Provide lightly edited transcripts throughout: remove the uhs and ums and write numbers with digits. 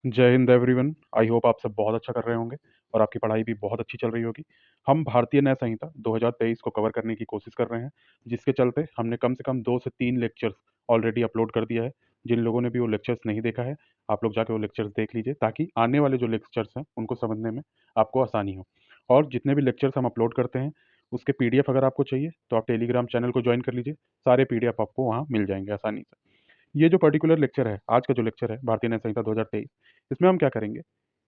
जय Hind everyone. I hope आप सब बहुत अच्छा कर रहे होंगे और आपकी पढ़ाई भी बहुत अच्छी चल रही होगी। हम भारतीय न्याय संहिता 2023 को कवर करने की कोशिश कर रहे हैं, जिसके चलते हमने कम से कम 2 से 3 लेक्चर्स ऑलरेडी अपलोड कर दिया है। जिन लोगों ने भी वो लेक्चर्स नहीं देखा है, आप लोग जाके वो लेक्चर्स देख लीजिए, ताकि आने वाले जो लेक्चर्स हैं उनको समझने में आपको आसानी हो। और जितने भी लेक्चर्स हम अपलोड करते हैं, उसके पीडीएफ अगर आपको चाहिए तो आप टेलीग्राम चैनल को ज्वाइन कर लीजिए। सारे पीडीएफ आपको वहाँ मिल जाएंगे आसानी से। ये जो पर्टिकुलर लेक्चर है, आज का जो लेक्चर है भारतीय न्याय संहिता 2023, इसमें हम क्या करेंगे?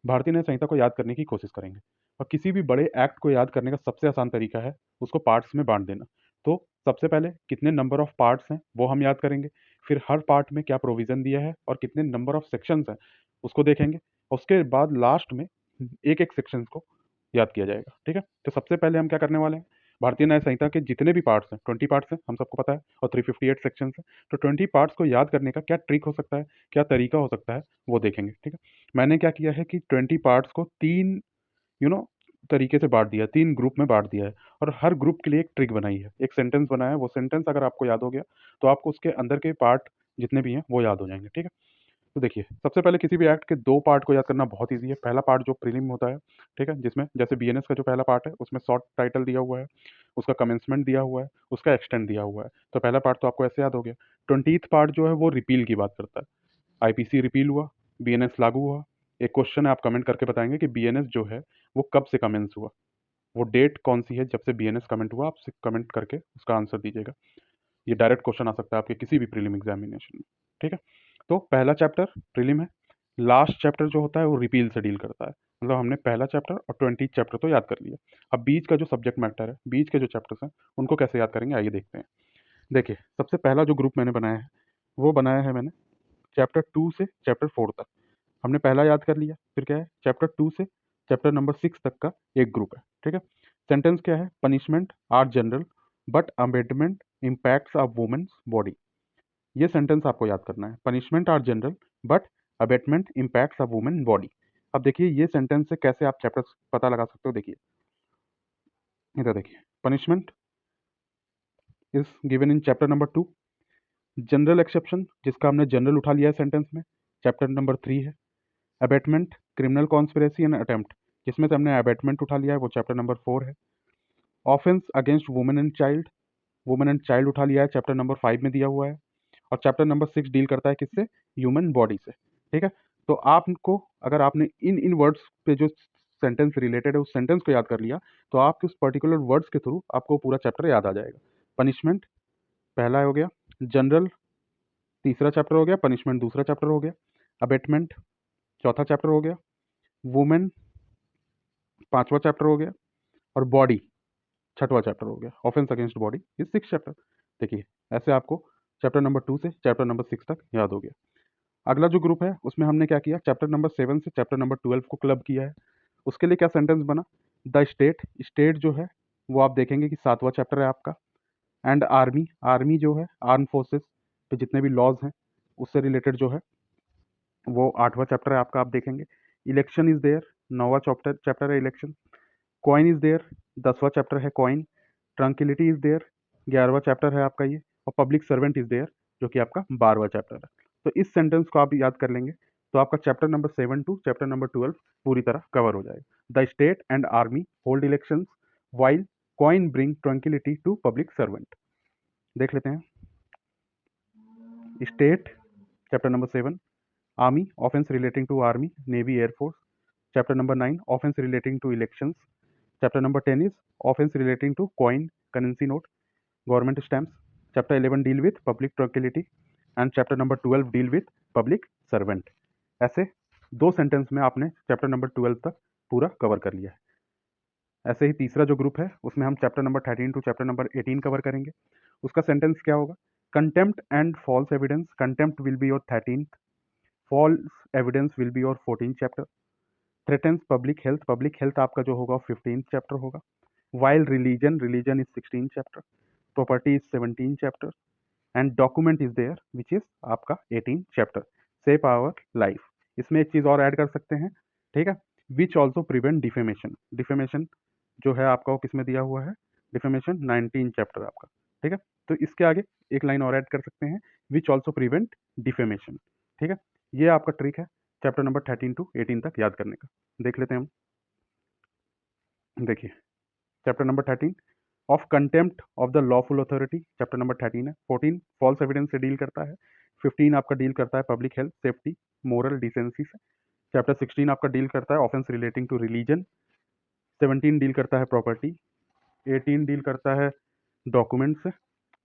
भारतीय न्याय संहिता को याद करने की कोशिश करेंगे। और किसी भी बड़े एक्ट को याद करने का सबसे आसान तरीका है उसको पार्ट्स में बांट देना। तो सबसे पहले कितने नंबर ऑफ पार्ट्स हैं वो हम याद करेंगे। फिर हर पार्ट में क्या प्रोविजन दिया है और कितने नंबर ऑफ सेक्शंस हैं उसको देखेंगे। उसके बाद लास्ट में एक एक सेक्शंस को याद किया जाएगा। ठीक है, तो सबसे पहले हम क्या करने वाले हैं? भारतीय न्याय संहिता के जितने भी पार्ट्स हैं, 20 पार्ट्स हैं, हम सबको पता है, और 358 सेक्शंस हैं। तो 20 पार्ट्स को याद करने का क्या ट्रिक हो सकता है, क्या तरीका हो सकता है, वो देखेंगे। ठीक है, मैंने क्या किया है कि 20 पार्ट्स को तीन यू नो तरीके से बांट दिया है, 3 ग्रुप में बांट दिया है। और हर ग्रुप के लिए एक ट्रिक बनाई है, एक सेंटेंस बनाया है। वो सेंटेंस अगर आपको याद हो गया तो आपको उसके अंदर के पार्ट जितने भी हैं वो याद हो जाएंगे। ठीक है, तो देखिए, सबसे पहले किसी भी एक्ट के 2 पार्ट को याद करना बहुत ईजी है। पहला पार्ट जो प्रीलिम होता है, ठीक है, जिसमें जैसे बीएनएस का जो पहला पार्ट है उसमें शॉर्ट टाइटल दिया हुआ है, उसका कमेंसमेंट दिया हुआ है, उसका एक्सटेंड दिया हुआ है। तो पहला पार्ट तो आपको ऐसे याद हो गया। 20th पार्ट जो है वो रिपील की बात करता है। आईपीसी रिपील हुआ, बीएनएस लागू हुआ। एक क्वेश्चन है, आप कमेंट करके बताएंगे कि बीएनएस जो है वो कब से कमेंस हुआ, वो डेट कौन सी है जब से बीएनएस कमेंट हुआ, आपसे कमेंट करके उसका आंसर दीजिएगा। ये डायरेक्ट क्वेश्चन आ सकता है आपके किसी भी प्रीलिम एग्जामिनेशन में। ठीक है, तो पहला चैप्टर प्रीलिम है। लास्ट चैप्टर जो होता है वो रिपील से डील करता है। मतलब हमने पहला चैप्टर और 20 चैप्टर तो याद कर लिया। अब बीच का जो सब्जेक्ट मैटर है, बीच के जो चैप्टर्स हैं, उनको कैसे याद करेंगे, आइए देखते हैं। देखिए, सबसे पहला जो ग्रुप मैंने बनाया है वो बनाया है मैंने चैप्टर 2 से चैप्टर 4 तक। हमने पहला याद कर लिया। फिर क्या है, चैप्टर 2 से चैप्टर नंबर 6 तक का एक ग्रुप है। ठीक है, सेंटेंस क्या है? Punishment are general but amendment impacts a women's body. ये सेंटेंस आपको याद करना है। Punishment are general but abetment impacts a women body. अब देखिए, ये सेंटेंस से कैसे आप चैप्टर पता लगा सकते हो। देखिए, इधर देखिए, punishment is given in chapter number 2। General exception, जिसका हमने जनरल उठा लिया है सेंटेंस में, चैप्टर नंबर 3 है। Abetment, criminal conspiracy and attempt, जिसमें से हमने अबेटमेंट उठा लिया है, वो चैप्टर नंबर 4 है। Offence against women and child उठा लिया है, चैप्टर नंबर 5 में दिया हुआ है। और चैप्टर नंबर 6 डील करता है किससे? ह्यूमन बॉडी से। ठीक है, तो आपको, अगर आपने इन इन वर्ड्स पे जो सेंटेंस रिलेटेड है उस सेंटेंस को याद कर लिया, तो आपके उस पर्टिकुलर वर्ड्स के थ्रू आपको पूरा चैप्टर याद आ जाएगा। पनिशमेंट पहला हो गया, जनरल तीसरा चैप्टर हो गया, पनिशमेंट दूसरा चैप्टर हो गया, अबेटमेंट चौथा चैप्टर हो गया, वुमेन पांचवा चैप्टर हो गया, और बॉडी छठवां चैप्टर हो गया। Offence against body is 6 chapter. देखिए, ऐसे आपको चैप्टर नंबर 2 से चैप्टर नंबर 6 तक याद हो गया। अगला जो ग्रुप है उसमें हमने क्या किया, चैप्टर नंबर 7 से चैप्टर नंबर 12 को क्लब किया है। उसके लिए क्या सेंटेंस बना? द स्टेट, स्टेट जो है वो आप देखेंगे कि 7वां चैप्टर है आपका। एंड आर्मी, आर्मी जो है आर्म फोर्सेस पे जितने भी लॉज हैं उससे रिलेटेड जो है वो 8वां चैप्टर है आपका, आप देखेंगे। इलेक्शन इज देयर, 9वां चैप्टर चैप्टर है इलेक्शन। कॉइन इज देयर, 10वां चैप्टर है कॉइन। ट्रंकिलिटी इज देयर, 11वां चैप्टर है आपका ये। और पब्लिक सर्वेंट इज देयर, जो कि आपका 12वां चैप्टर है। तो इस सेंटेंस को आप याद कर लेंगे तो आपका chapter number 7 to chapter number 12 पूरी तरह कवर हो जाएगा। The state and army hold elections while coin bring tranquility to public servant. देख लेते हैं। State chapter number 7, army offense relating to army navy air force. Chapter number 9 offense relating to elections. Chapter number 10 is offense relating to coin, currency note, government stamps. Chapter 11 deal with public tranquility and chapter number 12 deal with public servant. ऐसे 2 sentence में आपने chapter number 12 तक पूरा cover कर लिया है। ऐसे ही तीसरा जो ग्रुप है उसमें हम chapter number 13 to chapter number 18 cover करेंगे। उसका सेंटेंस क्या होगा? Contempt and false evidence, contempt will be your 13th, false evidence will be your 14th chapter. Threatens public health आपका जो होगा 15th चैप्टर होगा। While religion, religion is 16th chapter. Property is 17th chapter. And document is there which is आपका 18th chapter. Safe our life, इसमें एक चीज और add कर सकते हैं। ठीक है, which also prevent defamation, defamation जो है आपका वो किसमें दिया हुआ है? डिफेमेशन 19th चैप्टर आपका। ठीक है, तो इसके आगे एक लाइन और ऐड कर सकते हैं, विच ऑल्सो प्रिवेंट डिफेमेशन। ठीक है, ये आपका ट्रिक है। चैप्टर नंबर 13 टू 18 तक याद करने का। देख लेते हैं हम। देखिए, chapter number 13 of contempt of the lawful authority, chapter number 13 है। 14 फॉल्स एविडेंस से डील करता है। 15 आपका डील करता है public health, safety, moral decency से। चैप्टर 16 आपका डील करता है offence relating to religion. 17 deal करता है प्रॉपर्टी। 18 डील करता है डॉक्यूमेंट्स।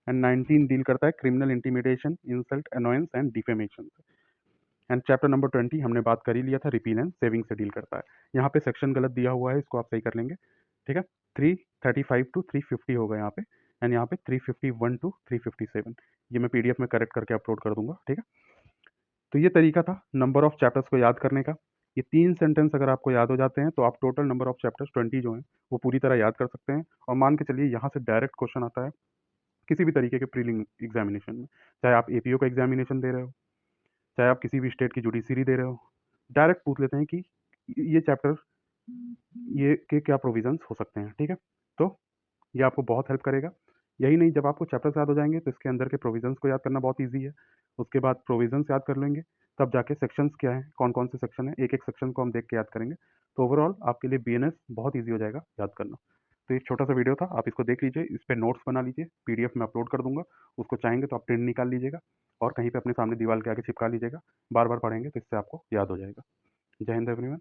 एंड 19 डील करता है criminal intimidation, insult, annoyance and defamation. And chapter number 20 हमने बात कर ही लिया था, रिपील एंड सेविंग से डील करता है। यहाँ पे सेक्शन गलत दिया हुआ है, इसको आप सही कर लेंगे। ठीक है, 335 टू 350 होगा यहाँ पे। एंड यहाँ पे 351 टू 357, ये मैं पीडीएफ में करेक्ट करके अपलोड कर दूंगा। ठीक है, तो ये तरीका था नंबर ऑफ चैप्टर्स को याद करने का। ये 3 सेंटेंस अगर आपको याद हो जाते हैं तो आप टोटल नंबर ऑफ चैप्टर्स 20 जो हैं वो पूरी तरह याद कर सकते हैं। और मान के चलिए यहाँ से डायरेक्ट क्वेश्चन आता है किसी भी तरीके के प्रीलिम एग्जामिनेशन में, चाहे आप एपीओ का एग्जामिनेशन दे रहे हो, चाहे आप किसी भी स्टेट की जुडिशरी दे रहे हो, डायरेक्ट पूछ लेते हैं कि ये चैप्टर ये के क्या प्रोविजंस हो सकते हैं। ठीक है, तो ये आपको बहुत हेल्प करेगा। यही नहीं, जब आपको चैप्टर्स याद हो जाएंगे तो इसके अंदर के प्रोविजंस को याद करना बहुत ईजी है। उसके बाद प्रोविजंस याद कर लेंगे, तब जाके सेक्शंस क्या हैं, कौन कौन से सेक्शन है, एक एक सेक्शन को हम देख के याद करेंगे। तो ओवरऑल आपके लिए बीएनएस बहुत ईजी हो जाएगा याद करना। तो एक छोटा सा वीडियो था, आप इसको देख लीजिए, इस पर नोट्स बना लीजिए, पीडीएफ में अपलोड कर दूंगा। उसको चाहेंगे तो आप प्रिंट निकाल लीजिएगा और कहीं पे अपने सामने दीवार के आगे चिपका लीजिएगा। बार बार पढ़ेंगे तो इससे आपको याद हो जाएगा। जय हिंद एवरीवन।